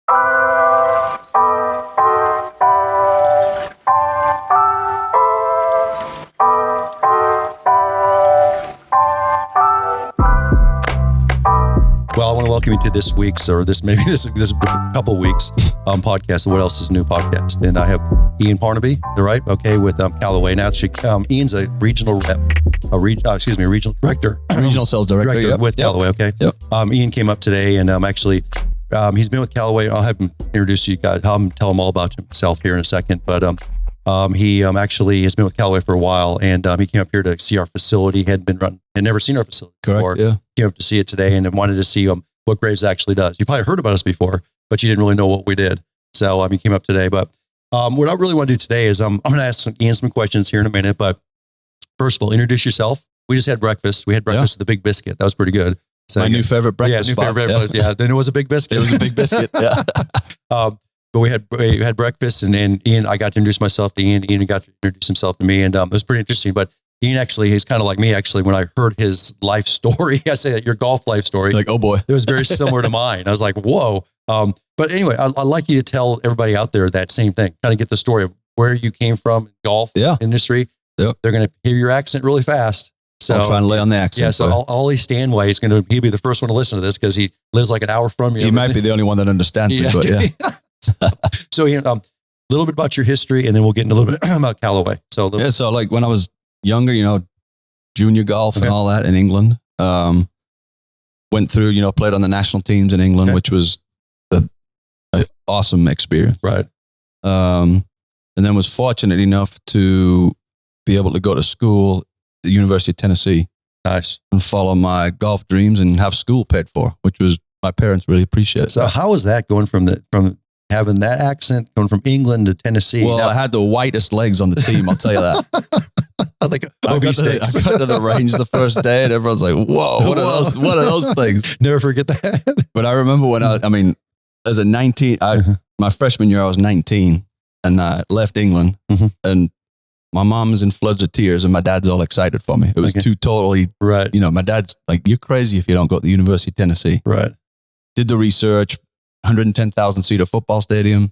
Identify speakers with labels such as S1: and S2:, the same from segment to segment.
S1: Well, I want to welcome you to this week's, or this couple weeks podcast. What else is new podcast? And I have Ian Parnaby, right? Okay, with Callaway. Now, Ian's a regional rep, regional director,
S2: regional sales director
S1: with Callaway. Okay.
S2: Yep.
S1: Ian came up today, and he's been with Callaway. I'll have him introduce you guys. I'll tell him all about himself here in a second. But he actually has been with Callaway for a while, and he came up here to see our facility. Had never seen our facility before.
S2: Correct, yeah.
S1: Came up to see it today and wanted to see what Graves actually does. You probably heard about us before, but you didn't really know what we did. So he came up today. But what I really want to do today is I'm going to ask Ian some questions here in a minute. But first of all, introduce yourself. We just had breakfast. We had breakfast at the Big Biscuit. That was pretty good. So,
S2: my new favorite breakfast spot.
S1: Yeah, then it was a Big Biscuit.
S2: It was a Big Biscuit. Yeah.
S1: But we had breakfast, and then Ian, I got to introduce myself to Ian. Ian got to introduce himself to me, and it was pretty interesting. But Ian actually, he's kind of like me. Actually, when I heard his life story, I say that your golf life story,
S2: like, oh boy,
S1: it was very similar to mine. I was like, whoa. But anyway, I'd like you to tell everybody out there that same thing. Kind of get the story of where you came from in golf industry. Yep. They're going to hear your accent really fast. So
S2: I'll try and lay on the accent.
S1: Yeah. So Ollie Stanway is he'll be the first one to listen to this because he lives like an hour from you.
S2: He might be the only one that understands me, but yeah.
S1: So Ian, a little bit about your history, and then we'll get into a little bit about Callaway. So
S2: like when I was younger, junior golf and all that in England, went through, played on the national teams in England, which was an awesome experience.
S1: Right.
S2: And then was fortunate enough to be able to go to school at the University of Tennessee.
S1: Nice.
S2: And follow my golf dreams and have school paid for, which was my parents really appreciated.
S1: So how was that going from having that accent, going from England to Tennessee?
S2: Well, I had the whitest legs on the team, I'll tell you that.
S1: Like
S2: I got to the range the first day and everyone's like, whoa, what are those things?
S1: Never forget that.
S2: But I remember when as a 19, my freshman year, I was 19 and I left England and my mom's in floods of tears and my dad's all excited for me. It was two totally,
S1: right.
S2: My dad's like, you're crazy if you don't go to the University of Tennessee.
S1: Right.
S2: Did the research, 110,000 seater football stadium,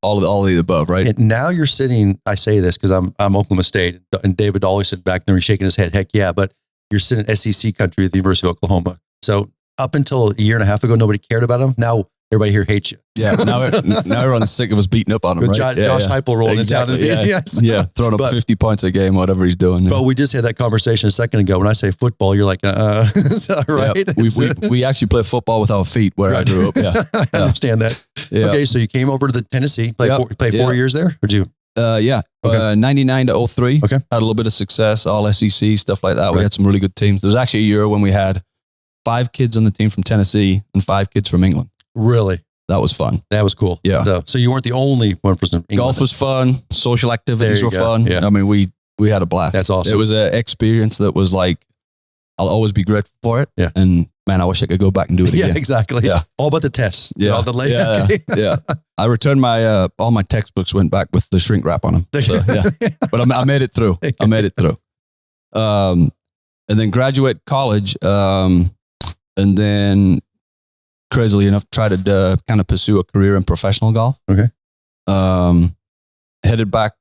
S2: all of the above, right?
S1: And now you're sitting, I say this because I'm Oklahoma State, and David always sitting back there and shaking his head. Heck yeah, but you're sitting in SEC country at the University of Oklahoma. So up until a year and a half ago, nobody cared about him. Now everybody here hates you.
S2: Yeah, now everyone's sick of us beating up on him, right?
S1: Josh Heupel rolling
S2: exactly,
S1: it down.
S2: Yeah, throwing up 50 points a game, whatever he's doing.
S1: But we just had that conversation a second ago. When I say football, you're like, is that right?
S2: Yeah, we actually play football with our feet where I grew up. Yeah,
S1: I understand that. Yeah. Okay, so you came over to the Tennessee, played 4 years there, or did you?
S2: 99 to 03.
S1: Okay.
S2: Had a little bit of success, all SEC, stuff like that. Right. We had some really good teams. There was actually a year when we had 5 kids on the team from Tennessee and 5 kids from England.
S1: Really?
S2: That was fun.
S1: That was cool.
S2: Yeah.
S1: So you weren't the only one from England.
S2: Golf was fun. Social activities were fun.
S1: Yeah.
S2: I mean, we had a blast.
S1: That's awesome.
S2: It was an experience that was like, I'll always be grateful for it.
S1: Yeah.
S2: And man, I wish I could go back and do it again.
S1: Yeah, exactly.
S2: Yeah.
S1: All but the tests.
S2: Yeah.
S1: All the
S2: yeah. I returned my, all my textbooks went back with the shrink wrap on them. So, yeah. But I made it through. And then graduate college. And then crazily enough, tried to kind of pursue a career in professional golf.
S1: Okay.
S2: Headed back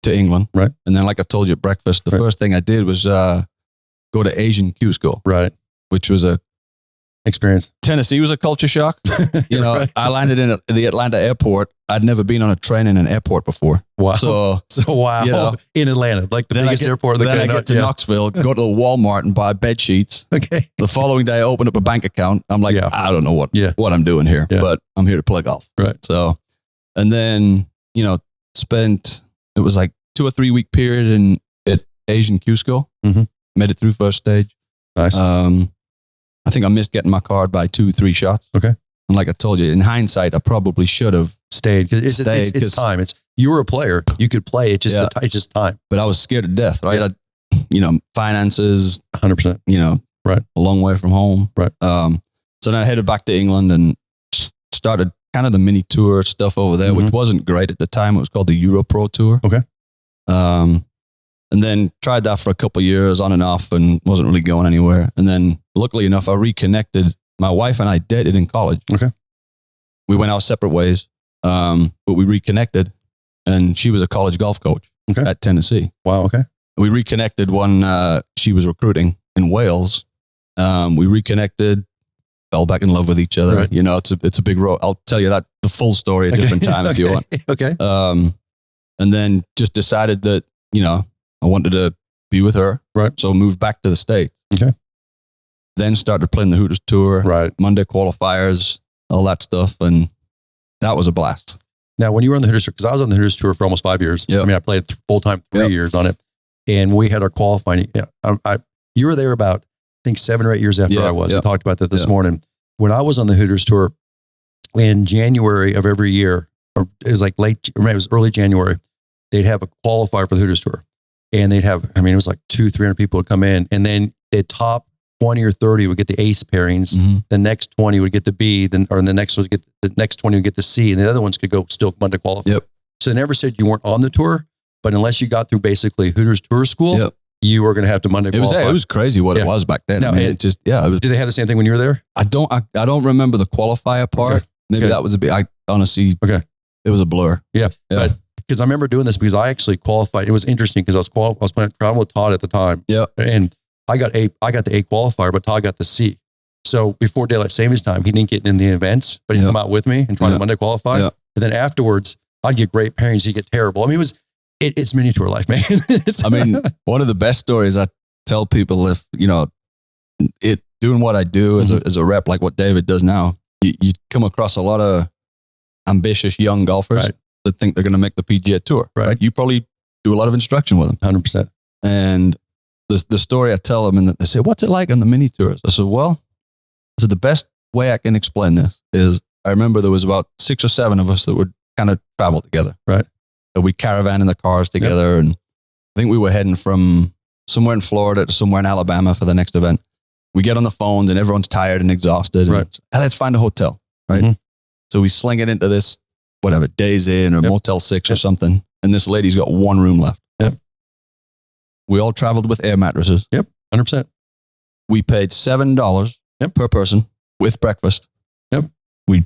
S2: to England.
S1: Right.
S2: And then like I told you at breakfast, the first thing I did was go to Asian Q school.
S1: Right.
S2: Which was a
S1: experience.
S2: Tennessee was a culture shock. Right. I landed in the Atlanta airport. I'd never been on a train in an airport before.
S1: Wow.
S2: So
S1: wow. In Atlanta, like the biggest airport.
S2: Then I get to Knoxville, go to the Walmart and buy bed sheets.
S1: Okay.
S2: The following day I opened up a bank account. I'm like, I don't know what I'm doing here, but I'm here to play golf.
S1: Right.
S2: So, and then, it was like 2 or 3 week period at Asian Q school.
S1: Mm-hmm.
S2: Made it through first stage. Nice. I think I missed getting my card by 2-3 shots.
S1: Okay.
S2: And like I told you, in hindsight, I probably should have
S1: stayed. It's time. You were a player. You could play. It's just time.
S2: But I was scared to death, right? Yeah. Finances.
S1: 100%. Right.
S2: A long way from home.
S1: Right.
S2: So then I headed back to England and started kind of the mini tour stuff over there, which wasn't great at the time. It was called the Euro Pro Tour.
S1: Okay.
S2: And then tried that for a couple of years on and off and wasn't really going anywhere. And then luckily enough, I reconnected. My wife and I dated in college.
S1: Okay.
S2: we went our separate ways, but we reconnected, and she was a college golf coach at Tennessee.
S1: Wow. Okay.
S2: We reconnected when she was recruiting in Wales. We reconnected, fell back in love with each other.
S1: Right.
S2: You know, it's a big road. I'll tell you that the full story at a different time if you want.
S1: Okay.
S2: And then just decided that, you know, I wanted to be with her.
S1: Right.
S2: So moved back to the States.
S1: Okay.
S2: Then started playing the Hooters Tour.
S1: Right.
S2: Monday qualifiers, all that stuff. And that was a blast.
S1: Now, when you were on the Hooters Tour, because I was on the Hooters Tour for almost 5 years.
S2: Yep.
S1: I mean, I played full-time 3 years on it. And we had our qualifying. You were there about, I think, 7 or 8 years after I was. We talked about that this morning. When I was on the Hooters Tour in January of every year, or it was like it was early January, they'd have a qualifier for the Hooters Tour. And they'd have, I mean, it was like 200-300 people would come in. And then the top 20 or 30 would get the ace pairings.
S2: Mm-hmm.
S1: The next 20 would get the B, or the next one would get the next 20 would get the C, and the other ones could go still Monday qualify.
S2: Yep.
S1: So they never said you weren't on the tour, but unless you got through basically Hooters Tour School, you were going to have to Monday qualify.
S2: It was crazy what it was back then.
S1: No,
S2: I mean, it was.
S1: Did they have the same thing when you were there?
S2: I don't remember the qualifier part.
S1: Okay.
S2: Maybe that was a bit. I honestly, it was a blur.
S1: Yeah. But because I remember doing this because I actually qualified. It was interesting because I was playing traveling with Todd at the time. Yeah. And I got the A qualifier, but Todd got the C. So before daylight savings time, he didn't get in the events, but he'd come out with me and try to Monday qualify. Yeah. And then afterwards, I'd get great pairings. He'd get terrible. I mean, it's mini tour life, man.
S2: I mean, one of the best stories I tell people, if you know, doing what I do as a rep, like what David does now, you come across a lot of ambitious young golfers that think they're going to make the PGA Tour. Right. You probably do a lot of instruction with them.
S1: 100%.
S2: And the story I tell them, and they say, "What's it like on the mini tours?" I said, "Well, the best way I can explain this is I remember there was about 6 or 7 of us that would kind of travel together. Right. So we caravan in the cars together. And I think we were heading from somewhere in Florida to somewhere in Alabama for the next event. We get on the phones and everyone's tired and exhausted. Right. And let's find a hotel. Right. Mm-hmm. So we sling it into this, whatever, Days Inn or Motel 6 or something. And this lady's got 1 room left. Yep. We all traveled with air mattresses. Yep. 100%. We paid $7 per person with breakfast. Yep. We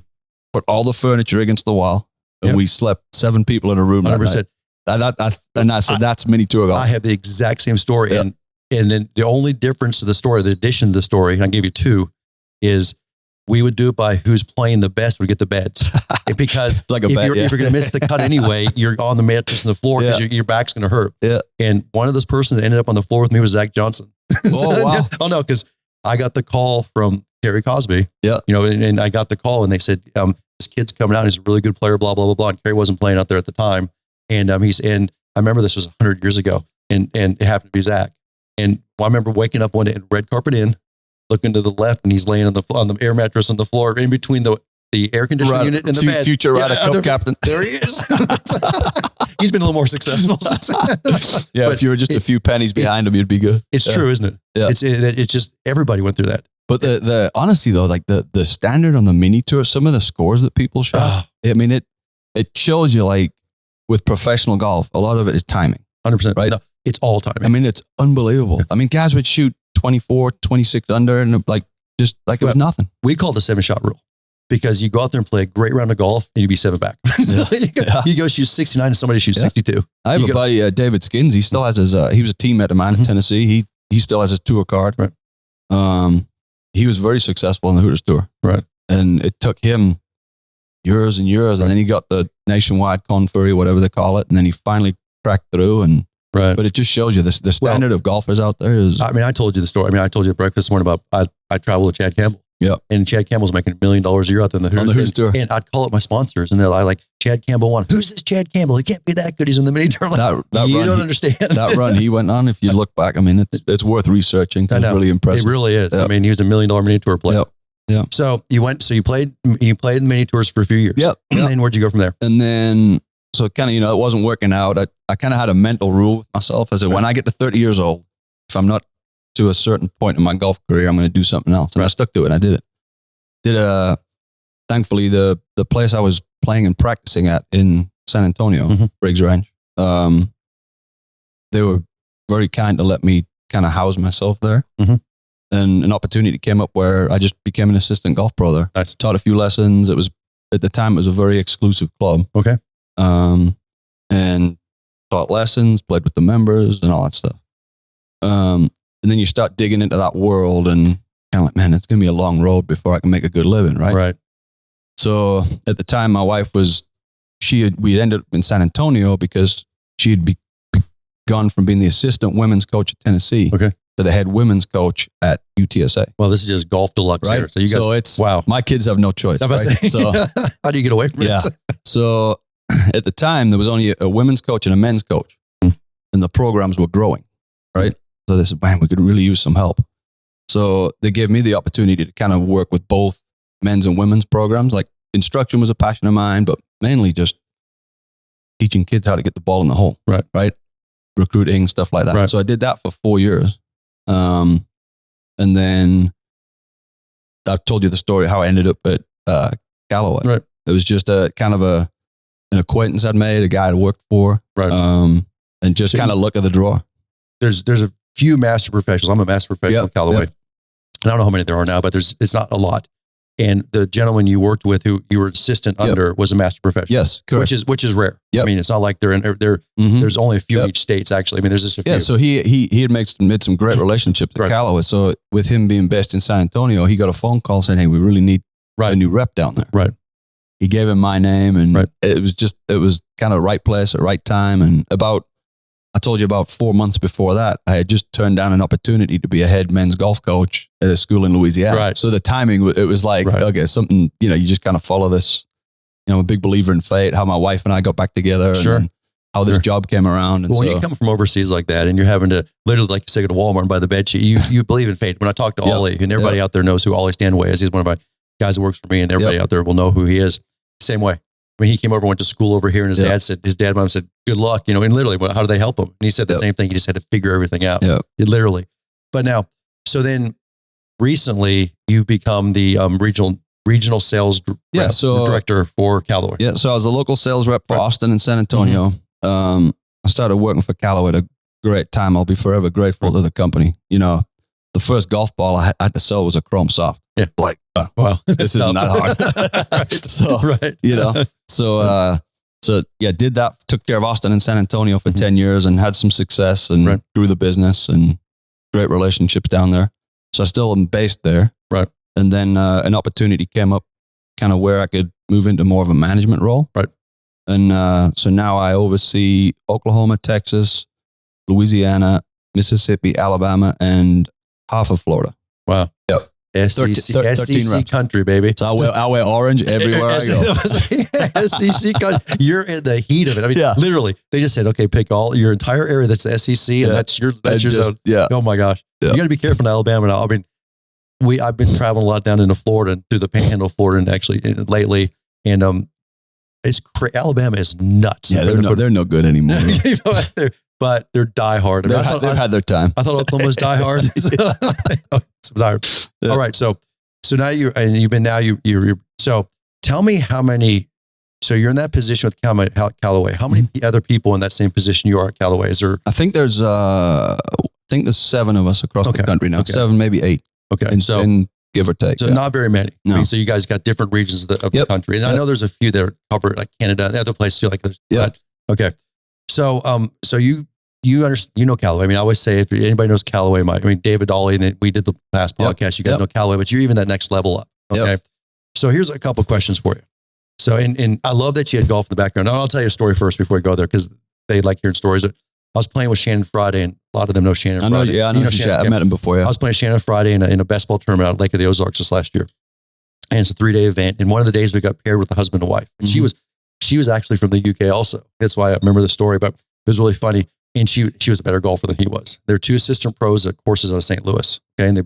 S2: put all the furniture against the wall and we slept 7 people in a room. 100%. And I said, that's mini tour golf.
S1: I have the exact same story. Yep. And then the only difference to the story, the addition to the story, and I gave you 2, is we would do it by who's playing the best would get the beds. Because
S2: like
S1: if you're going to miss the cut anyway, you're on the mattress on the floor because your back's going to hurt. Yeah. And one of those persons that ended up on the floor with me was Zach Johnson.
S2: Oh, wow.
S1: Oh, no, because I got the call from Kerry Cosby. Yeah. You know, and I got the call and they said, this kid's coming out. He's a really good player, blah, blah, blah, blah. And Kerry wasn't playing out there at the time. And and I remember this was 100 years ago and it happened to be Zach. And I remember waking up one day in Red Carpet Inn, looking to the left, and he's laying on the air mattress on the floor in between the air conditioning unit and the bed.
S2: Future Ryder Cup captain.
S1: There he is. He's been a little more successful since.
S2: Yeah, but if you were just a few pennies behind him, you'd be good.
S1: It's true, isn't it? Yeah. It's just everybody went through that.
S2: But the honestly though, like the standard on the mini tour, some of the scores that people show, I mean, it shows you like with professional golf, a lot of it is timing.
S1: 100%. Right? No, it's all timing.
S2: I mean, it's unbelievable. I mean, guys would shoot 24, 26 under and it was nothing.
S1: We call the 7-shot rule because you go out there and play a great round of golf and you be 7 back. You go shoot 69 and somebody shoots 62.
S2: I have a buddy, David Skins. He still has his, he was a teammate of mine in Tennessee. He still has his tour card. Right. He was very successful on the Hooters Tour. Right. And it took him years and years. And then he got the nationwide conferee, whatever they call it. And then he finally cracked through and, right. But it just shows you the standard of golfers out there is.
S1: I mean, I told you the story. I mean, I told you at breakfast this morning about I traveled with Chad Campbell. Yeah. And Chad Campbell's making $1 million a year out there on the Hooters Tour. And I'd call up my sponsors and they're like, Chad Campbell won. Who's this Chad Campbell? He can't be that good. He's in the mini tour. Like, you don't understand.
S2: That run he went on, if you look back, I mean, it's worth researching. It's really impressive.
S1: It really is. Yep. I mean, he was $1 million mini tour player. Yep. Yeah. So you played in mini tours for a few years. Yep. And then where'd you go from there?
S2: And then, so kind of, it wasn't working out. I kind of had a mental rule with myself. I said, when I get to 30 years old, if I'm not to a certain point in my golf career, I'm going to do something else. And I stuck to it and I did it. Thankfully, the place I was playing and practicing at in San Antonio, Briggs Ranch, they were very kind to let me kind of house myself there. Mm-hmm. And an opportunity came up where I just became an assistant golf pro there. I taught a few lessons. It was at the time, it was a very exclusive club.
S1: Okay.
S2: And taught lessons, played with the members and all that stuff. And then you start digging into that world and kind of like, man, it's going to be a long road before I can make a good living, right?
S1: Right.
S2: So at the time, my wife was, we ended up in San Antonio because she had gone from being the assistant women's coach at Tennessee to the head women's coach at UTSA.
S1: Well, this is just golf deluxe here. So you guys,
S2: it's,
S1: wow.
S2: My kids have no choice. Right? So
S1: how do you get away from it?
S2: So at the time, there was only a women's coach and a men's coach, and the programs were growing, right? So they said, man, we could really use some help. So they gave me the opportunity to kind of work with both men's and women's programs. Like instruction was a passion of mine, but mainly just teaching kids how to get the ball in the hole, right? Recruiting, stuff like that.
S1: Right.
S2: So I did that for 4 years. And then I've told you the story how I ended up at Callaway.
S1: Right.
S2: It was just a kind of an acquaintance I'd made, a guy I'd worked for,
S1: right.
S2: And just kind of look at the draw.
S1: There's a few master professionals. I'm a master professional at Callaway. I don't know how many there are now, but it's not a lot. And the gentleman you worked with, who you were assistant under, was a master professional.
S2: Yes, correct.
S1: Which is rare. I mean, it's not like there's only a few in each states actually. I mean, there's just a few.
S2: Yeah, so he had made some great relationships at Callaway. So with him being based in San Antonio, he got a phone call saying, "Hey, we really need a new rep down there."
S1: Right.
S2: He gave him my name, and it was kind of right place at right time. And I told you about 4 months before that, I had just turned down an opportunity to be a head men's golf coach at a school in Louisiana.
S1: Right.
S2: So the timing, it was like, okay, something, you just kind of follow this. I'm a big believer in fate, how my wife and I got back together and how this job came around. And
S1: when you come from overseas like that and you're having to literally, like you say, go to Walmart and buy the bed sheet, you believe in fate. When I talk to Ollie, and everybody out there knows who Ollie Stanway is, he's one of my guys that works for me, and everybody out there will know who he is. Same way. I mean, he came over, went to school over here, and his dad, mom said, good luck, and literally, how do they help him? And he said the same thing. He just had to figure everything out. Literally. But now, so recently you've become the regional sales director for Callaway.
S2: Yeah. So I was a local sales rep for Austin and San Antonio. I started working for Callaway at a great time. I'll be forever grateful to the company. The first golf ball I had to sell was a Chrome Soft.
S1: Yeah.
S2: Like,
S1: wow,
S2: this isn't that hard. So did that, took care of Austin and San Antonio for 10 years and had some success and grew the business and great relationships down there. So I still am based there.
S1: Right.
S2: And then an opportunity came up kind of where I could move into more of a management role.
S1: Right.
S2: And so now I oversee Oklahoma, Texas, Louisiana, Mississippi, Alabama, and half of Florida.
S1: Wow.
S2: Yep.
S1: SEC country, baby.
S2: So I wear orange everywhere I go.
S1: SEC country. You're in the heat of it. I mean, literally, they just said, okay, pick your entire area that's the SEC, and that's your zone. Yeah. Oh my gosh. Yeah. You got to be careful in Alabama now. I mean, I've been traveling a lot down into Florida and through the Panhandle of Florida, and actually lately, and Alabama is nuts.
S2: Yeah, they're no good anymore.
S1: But they're diehard.
S2: They've had their time.
S1: I thought Oklahoma was diehard. All right, so now so tell me how many. So you're in that position with Callaway. How many other people in that same position you are at Callaway? Is there?
S2: I think there's 7 of us across the country now. 7, maybe 8.
S1: Okay,
S2: and give or take.
S1: So not very many. No. I mean, so you guys got different regions of the country, and I know there's a few that cover like Canada and other places too. Like there's. Okay. So you understand, Callaway. I mean, I always say if anybody knows Callaway, David Ollie, and we did the past podcast, you guys know Callaway, but you're even that next level up. Okay. So here's a couple of questions for you. So, and I love that you had golf in the background. I'll tell you a story first before we go there, because they like hearing stories. I was playing with Shannon Friday, and a lot of them know Shannon Friday.
S2: I know Shannon. I met him before. Yeah.
S1: I was playing Shannon Friday in a best ball tournament out at Lake of the Ozarks this last year. And it's a 3-day event. And one of the days we got paired with a husband and wife. And she was actually from the UK also. That's why I remember the story, but it was really funny. And she was a better golfer than he was. They're 2 assistant pros at courses out of St. Louis. Okay. And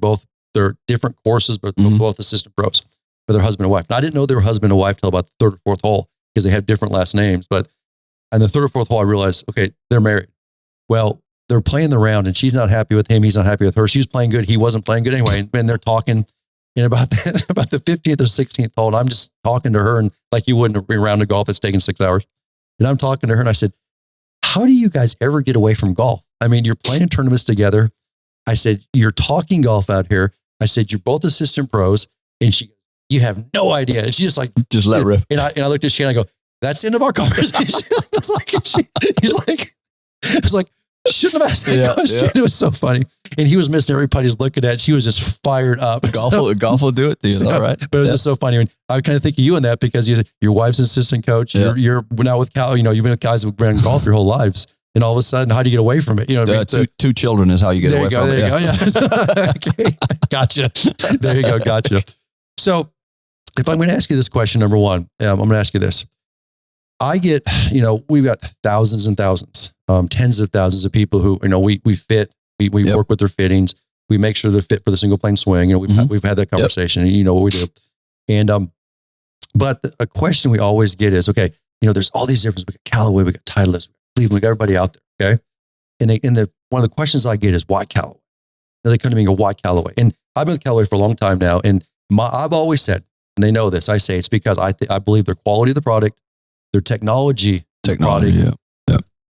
S1: they're different courses, but they're both assistant pros for their husband and wife. And I didn't know they were husband and wife till about the 3rd or 4th hole, because they have different last names. But on the 3rd or 4th hole, I realized, okay, they're married. Well, they're playing the round and she's not happy with him. He's not happy with her. She's playing good. He wasn't playing good anyway. And they're talking in about the 15th or 16th hole. And I'm just talking to her, and like you wouldn't be around a golf that's taking 6 hours. And I'm talking to her and I said, how do you guys ever get away from golf? I mean, you're playing in tournaments together. I said, you're talking golf out here. I said, you're both assistant pros. And she goes, you have no idea. And she just like,
S2: Just let rip.
S1: And I looked at Shane, I go, that's the end of our conversation. He's like, shouldn't have asked that question. It was so funny. And he was missing every putt he's looking at. She was just fired up.
S2: Golf will do it to you, all right?
S1: But it was just so funny. I mean, I kind of think of you in that because your wife's an assistant coach. You're now with Cal, you've been with guys who've been in golf your whole lives. And all of a sudden, how do you get away from it? You know what I mean?
S2: Two children is how you get away from it.
S1: There you go. Yeah. Okay. Gotcha. There you go. Gotcha. So if I'm going to ask you this question, number one, I'm going to ask you this. I get, we've got thousands and thousands, tens of thousands of people who, we fit, we work with their fittings. We make sure they're fit for the single plane swing. We've had that conversation and you know what we do. And, but a question we always get is, okay, there's all these differences. We got Callaway, we got Titleist, Cleveland, we got everybody out there. Okay. And one of the questions I get is why Callaway? They come to me and go, why Callaway? And I've been with Callaway for a long time now. And I've always said, and they know this, I say it's because I believe their quality of the product, their technology, product,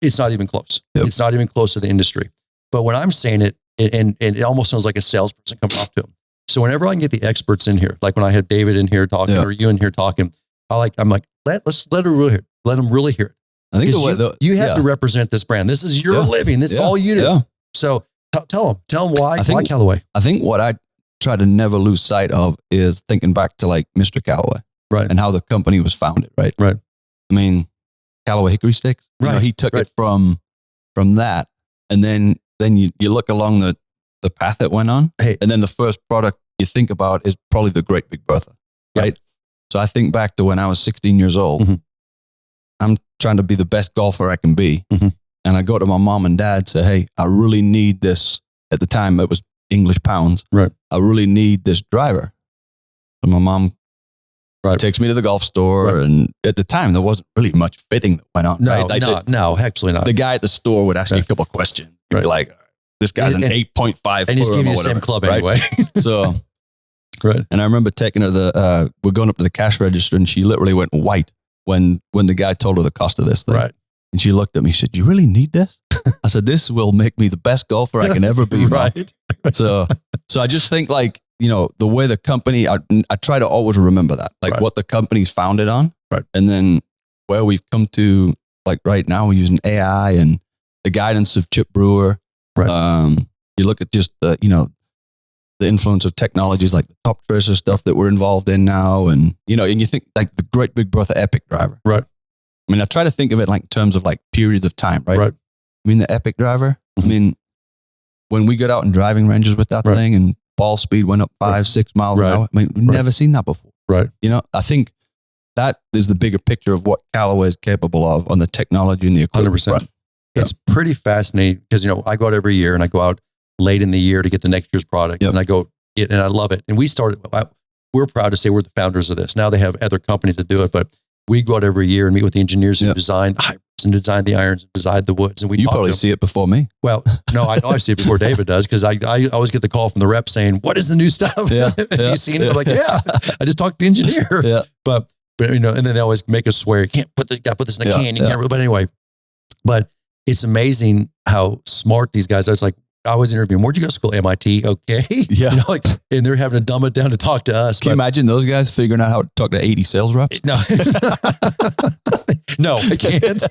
S1: it's not even close. Yep. It's not even close to the industry. But when I'm saying it, and it almost sounds like a salesperson coming off to them. So whenever I can get the experts in here, like when I had David in here talking or you in here talking, I'm like, let's let them really hear it. Let them really hear it.
S2: I think
S1: you have to represent this brand. This is your living. This is all you do. Yeah. So tell them why Callaway.
S2: I think what I try to never lose sight of is thinking back to like Mr. Callaway,
S1: right,
S2: and how the company was founded, right. I mean, Callaway hickory sticks.
S1: Right.
S2: He took it from that, and then you look along the path it went on, and then the first product you think about is probably the Great Big Bertha, right? Yep. So I think back to when I was 16 years old. Mm-hmm. I'm trying to be the best golfer I can be. Mm-hmm. And I go to my mom and dad, say, hey, I really need this. At the time, it was English pounds.
S1: Right.
S2: I really need this driver. So my mom takes me to the golf store. Right. And at the time, there wasn't really much fitting that went on.
S1: No,
S2: right?
S1: no, actually not.
S2: The guy at the store would ask you a couple of questions. You'd be like, this guy's an 8.5.
S1: And he's giving you the same club anyway.
S2: So, and I remember taking her we're going up to the cash register and she literally went white when the guy told her the cost of this thing.
S1: Right.
S2: And she looked at me, she said, you really need this? I said, this will make me the best golfer I can ever be.
S1: Right.
S2: So I just think like, the way the company, I try to always remember that, like what the company's founded on.
S1: Right.
S2: And then where we've come to, like right now, we're using AI and the guidance of Chip Brewer.
S1: Right.
S2: You look at just the influence of technologies like the Top Tracer stuff that we're involved in now. And, and you think like the Great Big Bertha Epic driver.
S1: Right.
S2: I mean, I try to think of it like in terms of like periods of time, right?
S1: Right.
S2: I mean, the Epic driver, I mean, when we got out in driving ranges with that thing and ball speed went up 5-6 miles an hour, I mean, we've never seen that before.
S1: Right.
S2: I think that is the bigger picture of what Callaway is capable of on the technology and the equipment
S1: 100%.
S2: front.
S1: It's pretty fascinating because, I go out every year and I go out late in the year to get the next year's product and I go, and I love it. And we're proud to say we're the founders of this. Now they have other companies that do it, but we go out every year and meet with the engineers who design the hybrids and design the irons and design the woods. And
S2: you probably see it before me.
S1: Well, no, I see it before David does because I always get the call from the rep saying, what is the new stuff?
S2: Yeah,
S1: Have you seen it? I'm like, I just talked to the engineer.
S2: Yeah.
S1: But and then they always make us swear, you can't put this in a can. You can't, but anyway, but it's amazing how smart these guys are. It's like, I was interviewing, where'd you go to school? MIT. Okay.
S2: Yeah.
S1: And they're having to dumb it down to talk to us.
S2: Can you imagine those guys figuring out how to talk to 80 sales reps?
S1: No, no, I can't.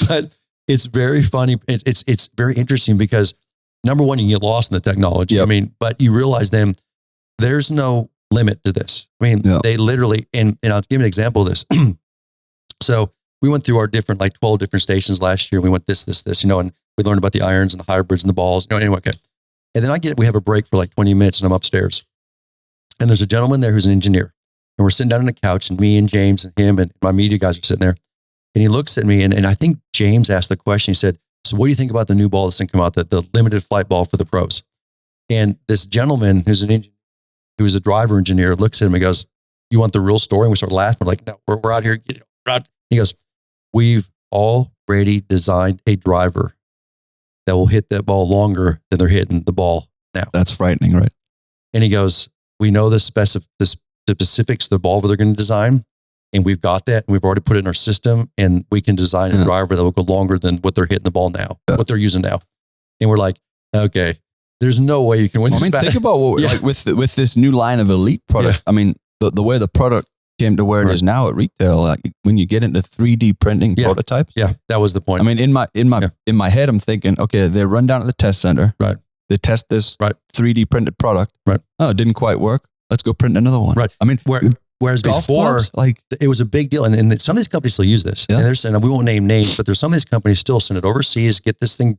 S1: But it's very funny. It's very interesting because number one, you get lost in the technology. Yep. I mean, but you realize then there's no limit to this. I mean, they literally, and I'll give you an example of this. So we went through our different, 12 different stations last year. We went this, and we learned about the irons and the hybrids and the balls. Anyway, okay. And then we have a break for 20 minutes and I'm upstairs. And there's a gentleman there who's an engineer. And we're sitting down on the couch and me and James and him and my media guys are sitting there. And he looks at me and I think James asked the question. He said, so what do you think about the new ball that's going to come out, the limited flight ball for the pros? And this gentleman who's a driver engineer looks at him and goes, you want the real story? And we start laughing. We're like, no, we're out here. He goes, we've already designed a driver that will hit that ball longer than they're hitting the ball now.
S2: That's frightening, right?
S1: And he goes, we know the specifics of the ball that they're going to design. And we've got that. And we've already put it in our system and we can design a driver that will go longer than what they're hitting the ball now, what they're using now. And we're like, okay, there's no way you can win this battle.
S2: Think about what, with this new line of elite product. I mean, the way the product came to where it is now at retail, like when you get into 3D printing prototypes.
S1: Yeah, that was the point.
S2: I mean, in my head, I'm thinking, okay, they run down to the test center.
S1: Right.
S2: They test this 3D printed product.
S1: Right.
S2: Oh, it didn't quite work. Let's go print another one.
S1: Right.
S2: I mean,
S1: whereas before,
S2: clubs, like
S1: it was a big deal, and some of these companies still use this.
S2: Yeah.
S1: And we won't name names, but there's some of these companies still send it overseas, get this thing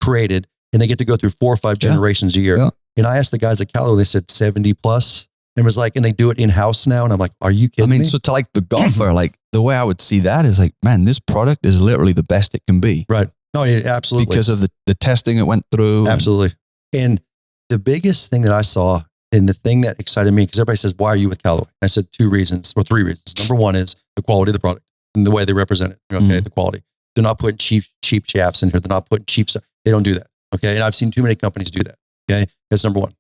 S1: created, and they get to go through 4 or 5 generations a year. Yeah. And I asked the guys at Callaway, they said 70 plus. And was like, and they do it in-house now. And I'm like, are you kidding me?
S2: So to like the golfer, like the way I would see that is like, man, this product is literally the best it can be.
S1: Right. No, yeah, absolutely.
S2: Because of the testing it went through.
S1: Absolutely. And the biggest thing that I saw and the thing that excited me, because everybody says, why are you with Callaway? I said 2 reasons or 3 reasons. Number one is the quality of the product and the way they represent it. Okay. The quality. They're not putting cheap shafts in here. They're not putting cheap stuff. They don't do that. Okay. And I've seen too many companies do that. Okay. That's number one.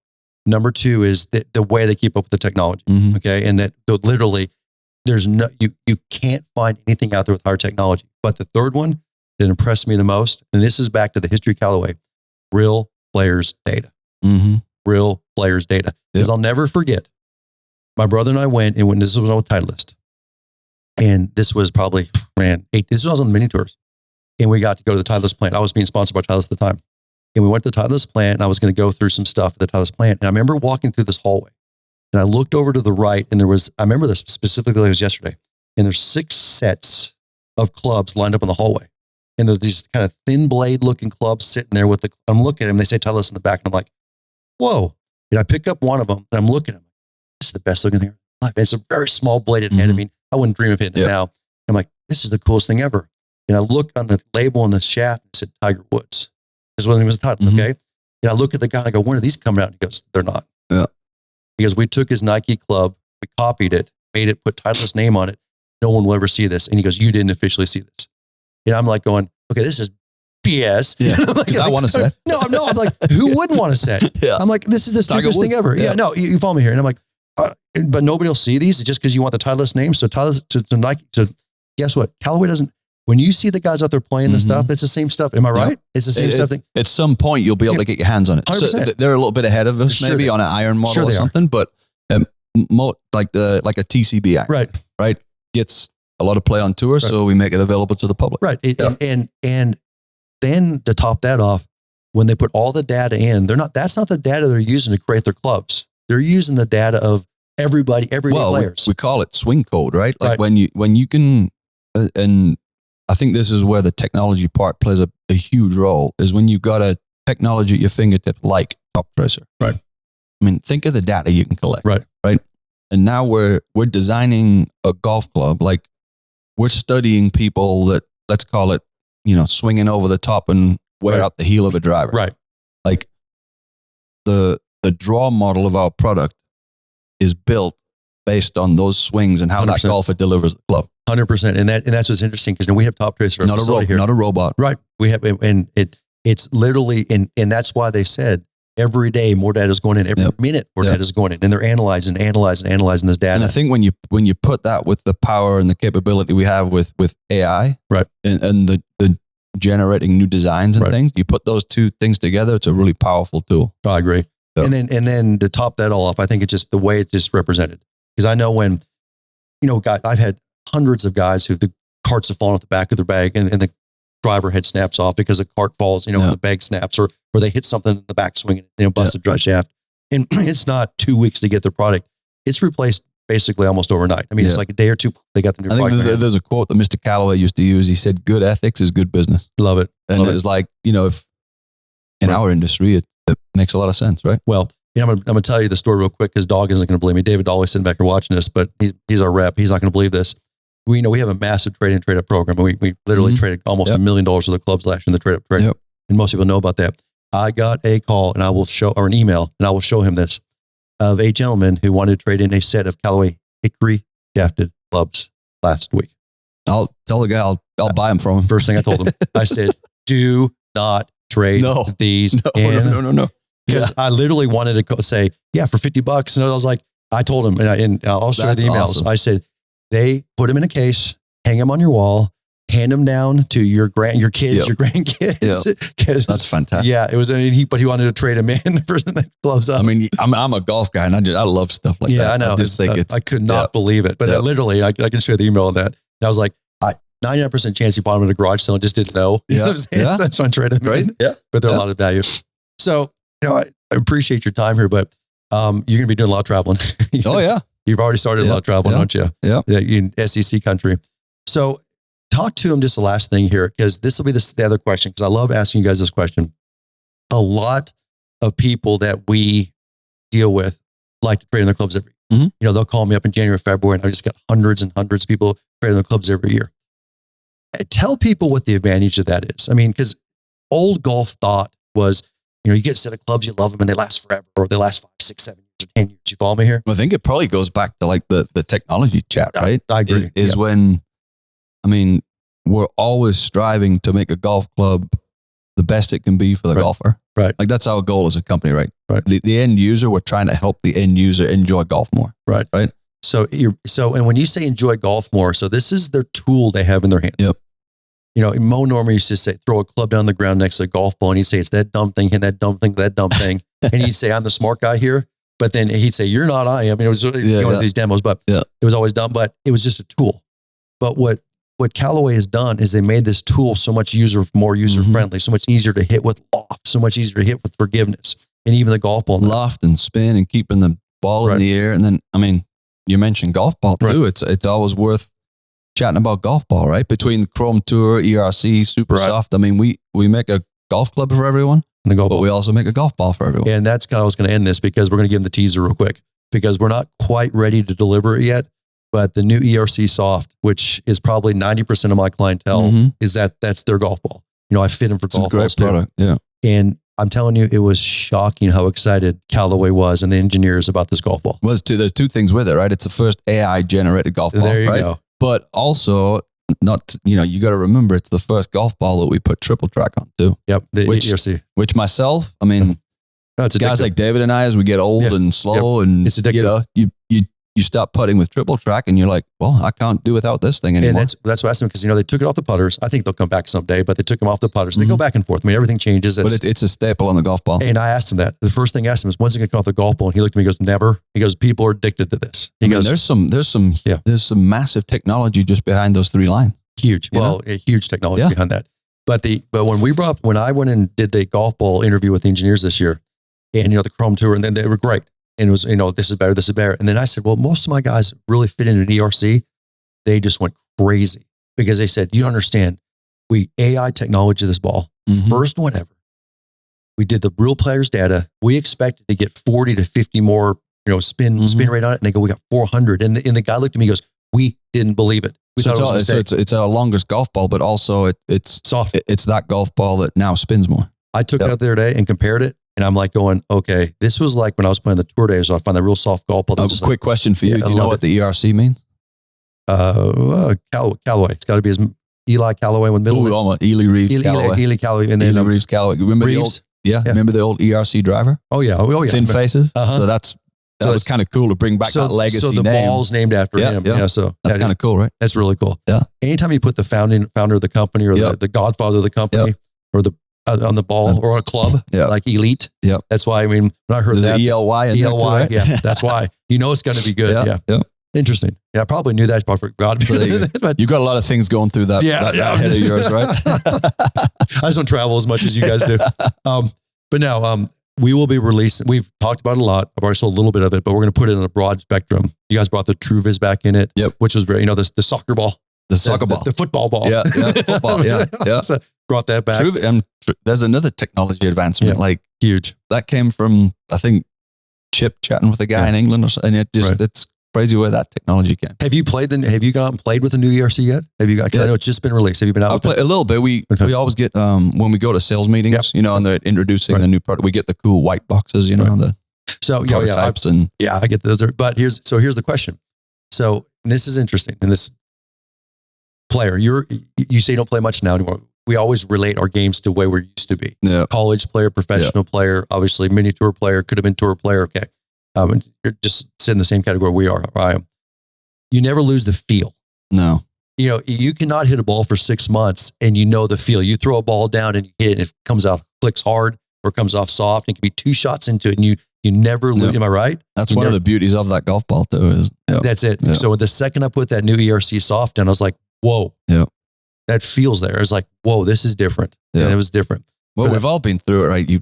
S1: Number 2 is the way they keep up with the technology. Okay. And that literally there's no, you can't find anything out there with higher technology. But the third one that impressed me the most, and this is back to the history of Callaway, real players data. Real players data. Because I'll never forget, my brother and I went, and when this was on Titleist, and this was probably, this was on the mini tours. And we got to go to the Titleist plant. I was being sponsored by Titleist at the time. And we went to the Titleist plant, and I was going to go through some stuff at the Titleist plant. And I remember walking through this hallway, and I looked over to the right, and I remember this specifically, it was yesterday, and there's 6 sets of clubs lined up in the hallway. And there's these kind of thin blade looking clubs sitting there I'm looking at them, they say Titleist in the back, and I'm like, whoa. And I pick up one of them, and I'm looking at them. This is the best looking thing in my life. It's a very small bladed head. I mean, I wouldn't dream of hitting it now. I'm like, this is the coolest thing ever. And I look on the label on the shaft, and it said Tiger Woods. Is what it was the title, okay? And I look at the guy and I go, when are these coming out? And he goes, they're not. Yeah. Because we took his Nike club, we copied it, made it, put Titleist's name on it. No one will ever see this. And he goes, you didn't officially see this. And I'm like going, okay, this is BS.
S2: Yeah. Because I want a set.
S1: No, I'm like, who wouldn't want a set? I'm like, this is the stupidest thing ever. Yeah, no, you follow me here. And I'm like, but nobody will see these. It's just because you want the Titleist name. So Titleist to Nike. So guess what? Callaway doesn't. When you see the guys out there playing this stuff, it's the same stuff. Am I right? It's the same stuff.
S2: At some point, you'll be able to get your hands on it.
S1: 100%.
S2: So they're a little bit ahead of us, maybe on an iron model or something, but like a TCB iron, right? Gets a lot of play on tour, so we make it available to the public.
S1: Right. And then to top that off, when they put all the data in, that's not the data they're using to create their clubs. They're using the data of everybody, everyday players.
S2: We call it swing code, right? Like when you can, and I think this is where the technology part plays a huge role, is when you've got a technology at your fingertips like Top Tracer.
S1: Right.
S2: I mean, think of the data you can collect.
S1: Right.
S2: And now we're designing a golf club. Like we're studying people that, let's call it, swinging over the top and wear out the heel of a driver. Right. Like the draw model of our product is built based on those swings and how 100%. That golfer delivers the club.
S1: 100%. And that's what's interesting, because we have Top Tracer here.
S2: Not a robot.
S1: Right. We have, and it's literally, and that's why they said every day more data is going in, every minute more data is going in, and they're analyzing this data.
S2: And I think when you put that with the power and the capability we have with AI,
S1: right,
S2: and the generating new designs and things, you put those 2 things together, it's a really powerful tool.
S1: I agree. So. And then to top that all off, I think it's just the way it's just represented. Because I know when, guys, I've had hundreds of guys who the carts have fallen off the back of their bag, and the driver head snaps off because the cart falls, and the bag snaps, or they hit something in the backswing and bust the drive shaft. And it's not 2 weeks to get their product. It's replaced basically almost overnight. I mean, it's like a day or 2, they got the new product.
S2: I think there's a quote that Mr. Callaway used to use. He said, good ethics is good business.
S1: Love it.
S2: And it was like, if in our industry, it makes a lot of sense, right?
S1: Well, I'm going to tell you the story real quick, because Dog isn't going to believe me. David always sitting back here watching this, but he's our rep. He's not going to believe this. We have a massive trade and trade up program. We literally traded almost $1 million worth of clubs last year in the trade up trade. Yep. And most people know about that. I got a call, and or an email, and I will show him this, of a gentleman who wanted to trade in a set of Callaway hickory shafted clubs last week.
S2: I'll tell the guy I'll buy them from him.
S1: First thing I told him, I said, do not trade these in.
S2: No.
S1: Because I literally wanted to say, for $50. And I was like, I told him, and I'll show you the emails. Awesome. I said, they put them in a case, hang them on your wall, hand them down to your kids,
S2: Yep.
S1: your grandkids.
S2: Yep. That's fantastic.
S1: Yeah, it was. I mean, but he wanted to trade them in for the next gloves up.
S2: I mean, I'm a golf guy, and I love stuff like that.
S1: Yeah, I know.
S2: I just think
S1: I could not believe it. But literally, I can show you the email on that. And I was like, 99% chance he bought them at a garage sale and just didn't know. You know what I'm saying?
S2: Yeah.
S1: So I just want to trade them in.
S2: Yeah.
S1: But they're a lot of value. So, I appreciate your time here, but you're going to be doing a lot of traveling.
S2: Oh, yeah.
S1: You've already started a lot of traveling, don't you?
S2: Yeah.
S1: In SEC country. So talk to him just the last thing here, because this will be the other question, because I love asking you guys this question. A lot of people that we deal with like to trade in their clubs every year.
S2: Mm-hmm.
S1: They'll call me up in January, February, and I just got hundreds and hundreds of people trading their clubs every year. Tell people what the advantage of that is. I mean, because old golf thought was, you get a set of clubs, you love them, and they last forever, or they last 5, 6, 7 years, or 10 years. You follow me here?
S2: I think it probably goes back to like the technology chat, right?
S1: I agree.
S2: Is when, I mean, we're always striving to make a golf club the best it can be for the golfer.
S1: Right.
S2: Like that's our goal as a company, right?
S1: Right.
S2: The end user, we're trying to help the end user enjoy golf more.
S1: Right.
S2: Right.
S1: So and when you say enjoy golf more, so this is their tool they have in their hand.
S2: Yep.
S1: Mo Norman used to say, throw a club down the ground next to a golf ball, and he'd say, it's that dumb thing, hit that dumb thing, that dumb thing. And he'd say, I'm the smart guy here. But then he'd say, you're not, I am. It was one of these demos, but it was always dumb, but it was just a tool. But what Callaway has done is they made this tool so much more user-friendly, so much easier to hit with loft, so much easier to hit with forgiveness, and even the golf ball.
S2: Loft and spin and keeping the ball in the air. And then, I mean, you mentioned golf ball too. It's always worth chatting about golf ball, right? Between Chrome Tour, ERC, Super Soft. I mean, we make a golf club for everyone, but we also make a golf ball for everyone.
S1: And that's kind of, I was going to end this because we're going to give them the teaser real quick, because we're not quite ready to deliver it yet. But the new ERC Soft, which is probably 90% of my clientele, is that's their golf ball. I fit them for golf balls too.
S2: Product, yeah.
S1: And I'm telling you, it was shocking how excited Callaway was and the engineers about this golf ball.
S2: Well, there's two things with it, right? It's the first AI generated golf ball.
S1: There you
S2: right?
S1: go.
S2: But also, you got to remember, it's the first golf ball that we put triple track on too.
S1: Yep, the ERC.
S2: Which myself, I mean, guys like David and I, as we get old and slow, and
S1: it's addictive.
S2: You stop putting with triple track, and you're like, well, I can't do without this thing anymore.
S1: And that's what I asked them, because they took it off the putters. I think they'll come back someday, but they took them off the putters. They go back and forth. I mean, everything changes.
S2: But it's a staple on the golf ball.
S1: And I asked him that. The first thing I asked him is, when's it going to come off the golf ball? And he looked at me and goes, never. He goes, people are addicted to this. He goes,
S2: there's some massive technology just behind those three lines.
S1: Huge. A huge technology behind that. But when I went and did the golf ball interview with the engineers this year, and the Chrome Tour, and then they were great. And it was, this is better, this is better. And then I said, well, most of my guys really fit into an ERC. They just went crazy because they said, you don't understand. We AI technology this ball, first one ever. We did the real players data. We expected to get 40 to 50 more, spin rate on it. And they go, we got 400. And the guy looked at me and goes, we didn't believe it. We thought it was a mistake.
S2: It's our longest golf ball, but also it's
S1: soft.
S2: It's that golf ball that now spins more.
S1: I took it out the other day and compared it. And I'm like going, okay, this was like when I was playing the tour days. So I found that real soft golf ball.
S2: Quick question for you. Do you know what the ERC means?
S1: Callaway. It's got to be Eli Callaway with middle.
S2: Ely Reeves Callaway.
S1: Eli Callaway. And then
S2: Ely Reeves Callaway. Remember
S1: Reeves?
S2: Remember the old ERC driver?
S1: Oh yeah.
S2: Thin faces. So that was kind of cool to bring back that legacy
S1: name. So the ball's named after him. Yeah. So
S2: that's kind of cool, right?
S1: That's really cool.
S2: Yeah.
S1: Anytime you put the founder of the company or the godfather of the company or the on the ball or on a club, like Elite.
S2: Yeah.
S1: That's why, when I heard that.
S2: ELY.
S1: ELY. Yeah. That's why. It's going to be good. Yeah. Interesting. Yeah. I probably knew that, but God.
S2: So you got a lot of things going through that head of yours, right?
S1: I just don't travel as much as you guys do. But now, we will be releasing, we've talked about it a lot. I've already sold a little bit of it, but we're going to put it in a broad spectrum. You guys brought the TrueViz back in it, which was very, the soccer ball.
S2: The soccer ball.
S1: The football ball.
S2: Yeah. Football. Yeah.
S1: So brought that back.
S2: There's another technology advancement, like
S1: huge.
S2: That came from, I think, Chip chatting with a guy in England, and it's crazy where that technology came.
S1: Have you gone out and played with the new ERC yet? Have you got? I know it's just been released. Have you been out?
S2: I've played a little bit. We always get when we go to sales meetings, and they're introducing the new product. We get the cool white boxes, the prototypes,
S1: I get those. But here's the question. So this is interesting. And this player, you say you don't play much now anymore. We always relate our games to the way we used to be.
S2: Yeah.
S1: College player, professional player, obviously mini tour player, could have been tour player. Okay. And you're just sitting in the same category we are. I am. You never lose the feel.
S2: No.
S1: you cannot hit a ball for 6 months and you know the feel. You throw a ball down and you hit it, and it comes out, clicks hard or comes off soft. It can be 2 shots into it and you never lose. Am I right?
S2: That's one of the beauties of that golf ball too.
S1: That's it. Yeah. So the second I put that new ERC soft in, I was like, whoa, that feels there. I was like, whoa, this is different. Yeah. And it was different.
S2: Well, we've all been through it, right?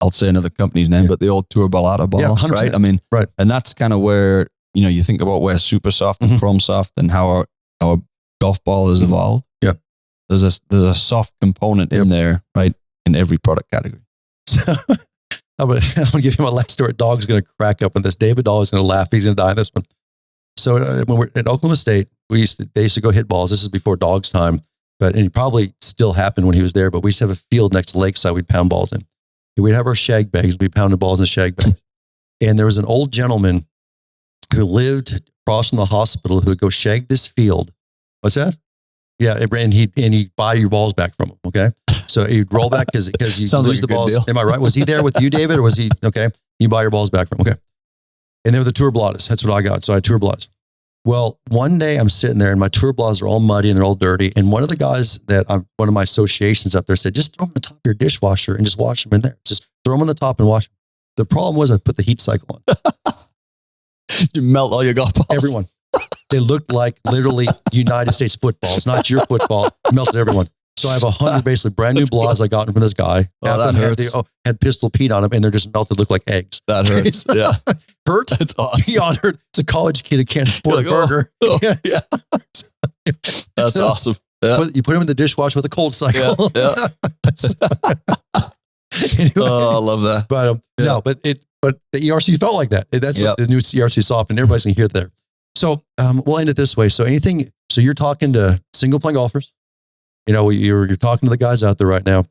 S2: I'll say another company's name, but the old Tour Ballata ball, right? I mean, and that's kind of where, you think about where Super Soft and Chrome Soft and how our golf ball has evolved.
S1: Yeah.
S2: There's a soft component in there, right? In every product category. So
S1: I'm going to give you my last story. Dog's going to crack up on this. David Dahl is going to laugh. He's going to die on this one. So when we're at Oklahoma State, they used to go hit balls. This is before Dog's time, and it probably still happened when he was there, but we used to have a field next to Lakeside. We'd pound balls in. And we'd have our shag bags. We'd pound the balls in the shag bags. And there was an old gentleman who lived across from the hospital who would go shag this field. What's that? Yeah, and he'd buy your balls back from him. Okay, so he'd roll back because you lose the balls. Deal. Am I right? Was he there with you, David, or was he okay? You buy your balls back from him. Okay, and they were the Tour Bladas. That's what I got. So I had Tour Bladas. Well, one day I'm sitting there and my Tour Bladas are all muddy and they're all dirty. And one of the guys one of my associations up there said, just throw them on the top of your dishwasher and just wash them in there. Just throw them on the top and wash them. The problem was I put the heat cycle on.
S2: You melt all your golf balls.
S1: Everyone. They looked like literally United States footballs, not your football. Melted everyone. So I have 100 basically brand new Blas I got from this guy.
S2: Oh, that hurts.
S1: Had Pistol Pete on them and they're just melted, look like eggs.
S2: That hurts. Yeah.
S1: Hurt?
S2: That's awesome.
S1: Beyond hurt. It's a college kid who can't afford a burger.
S2: Yeah. That's awesome. Yeah.
S1: You put them in the dishwasher with a cold cycle.
S2: Yeah. Anyway, I love that.
S1: But no, but the ERC felt like that. That's the new ERC soft, and everybody's gonna hear it there. So we'll end it this way. So you're talking to single playing golfers. You're talking to the guys out there right now.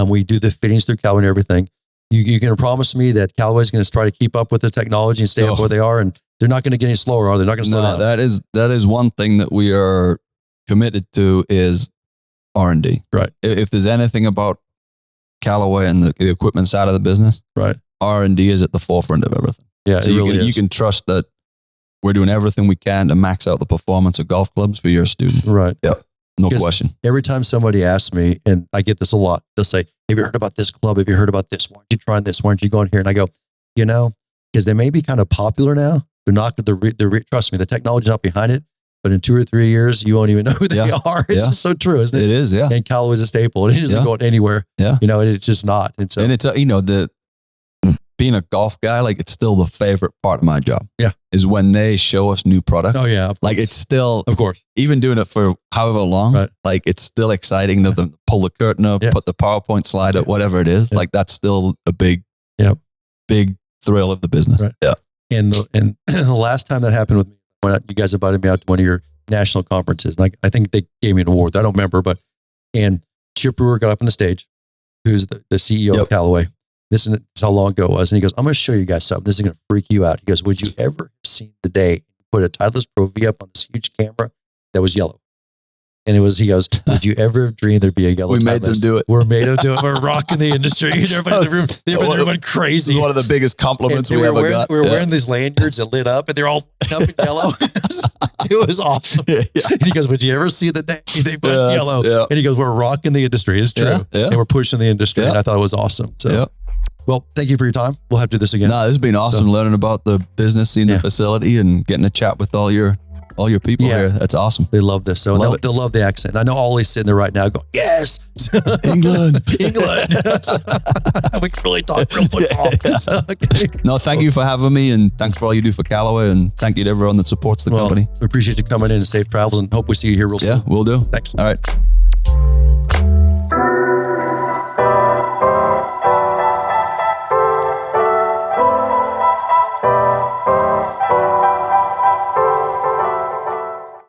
S1: We do the fittings through Callaway and everything. You're going to promise me that Callaway is going to try to keep up with the technology and stay up where they are, and they're not going to get any slower, are they? They're not going to slow down.
S2: That is one thing that we are committed to is R&D.
S1: Right.
S2: If there's anything about Callaway and the equipment side of the business,
S1: right,
S2: R&D is at the forefront of everything.
S1: Yeah,
S2: so you can trust that we're doing everything we can to max out the performance of golf clubs for your student.
S1: Right.
S2: Yep. No question.
S1: Every time somebody asks me, and I get this a lot, they'll say, have you heard about this club? Have you heard about this? Why aren't you trying this? Why aren't you going here? And I go, because they may be kind of popular now. They're not, trust me, the technology's not behind it. But in 2 or 3 years, you won't even know who they are. It's just so true, isn't it?
S2: It is, yeah.
S1: And Callaway's a staple. It isn't going anywhere.
S2: Yeah.
S1: It's just not. And
S2: it's, being a golf guy, like it's still the favorite part of my job.
S1: Yeah.
S2: Is when they show us new product.
S1: Oh yeah.
S2: Like it's still,
S1: of course,
S2: even doing it for however long, like it's still exciting to them pull the curtain up, put the PowerPoint slide up, whatever it is. Like that's still a big thrill of the business.
S1: Right.
S2: Yeah.
S1: And the last time that happened with me, when you guys invited me out to one of your national conferences, like I think they gave me an award. I don't remember, and Chip Brewer got up on the stage, who's the CEO of Callaway. This is how long ago it was. And he goes, I'm going to show you guys something. This is going to freak you out. He goes, would you ever have seen the day you put a Titleist Pro V up on this huge camera that was yellow? And he goes, would you ever dream there'd be a yellow Titleist?
S2: We made them do it.
S1: We're made them do it. We're rocking the industry. Everybody in the room, went crazy.
S2: This is one of the biggest compliments we ever got.
S1: We were wearing these lanyards that lit up and they're all up in yellow. It was awesome. Yeah. And he goes, would you ever see the day they put yellow? Yeah. And he goes, we're rocking the industry. It's true. Yeah. And we're pushing the industry. And I thought it was awesome. So, well, thank you for your time. We'll have to do this again.
S2: No, this has been awesome learning about the business, seeing the facility and getting to chat with all your people here. That's awesome.
S1: They love this. So they'll love the accent. I know Ollie's sitting there right now going, yes,
S2: England.
S1: We can really talk real football.
S2: No, thank you for having me, and thanks for all you do for Callaway, and thank you to everyone that supports the company.
S1: We appreciate you coming in, and safe travels, and hope we see you here real soon.
S2: Yeah, we'll do.
S1: Thanks.
S2: All right.